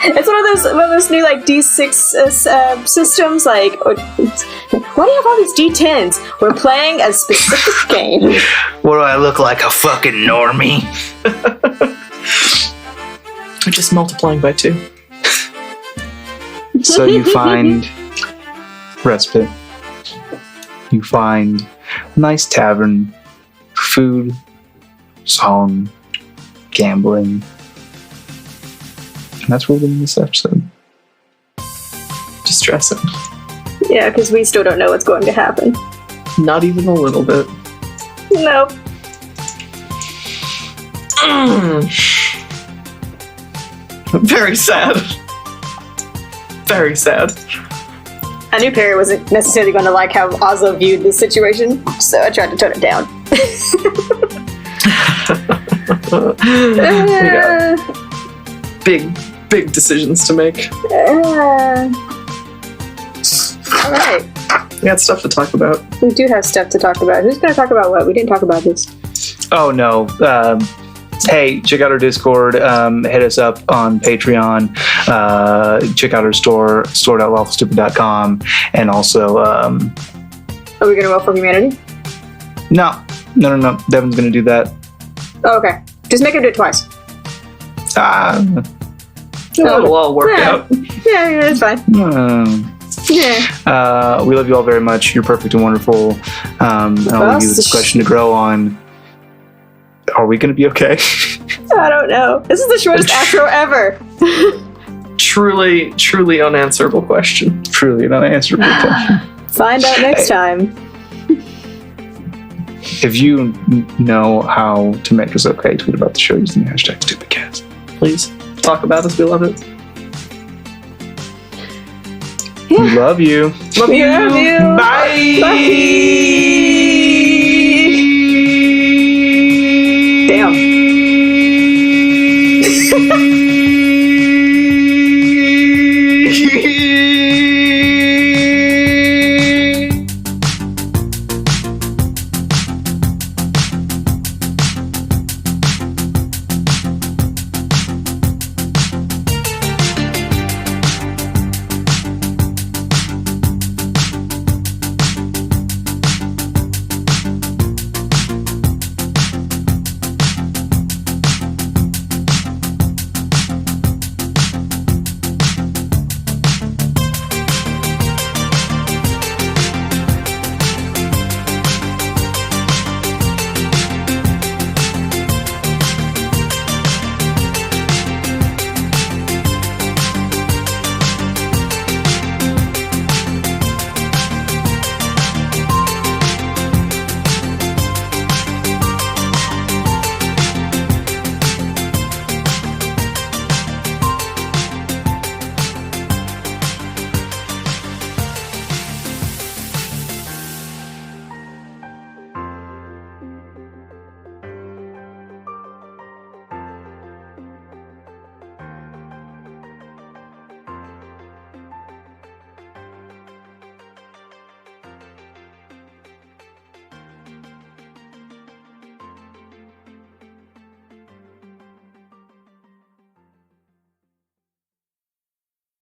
It's one of those new like D6 systems. Like, why do you have all these D10s? We're playing a specific game. What do I look like, a fucking normie? We're just multiplying by 2. So you find respite. You find a nice tavern, food, song, gambling. And that's what we're doing this episode. Distressing. Yeah, because we still don't know what's going to happen. Not even a little bit. Nope. Very sad. Very sad. I knew Perry wasn't necessarily going to like how Ozlo viewed this situation, so I tried to tone it down. We got big decisions to make. Alright. We got stuff to talk about. We do have stuff to talk about. Who's going to talk about what? We didn't talk about this. Oh, no. Hey, check out our Discord. Hit us up on Patreon. Check out our store.lawfulstupid.com. And also... Are we going to roll for humanity? No. Devin's going to do that. Oh, okay. Just make him do it twice. It'll all work out. Yeah, it's fine. Yeah. We love you all very much. You're perfect and wonderful. And I'll leave you this question to grow on. Are we going to be okay? I don't know. This is the shortest outro ever. Truly unanswerable question. Truly an unanswerable question. Find out next time. If you know how to make us okay, tweet about the show using the hashtag StupidCast. Please talk about us. We love it. We love you. Love you. Love you. Bye. Damn.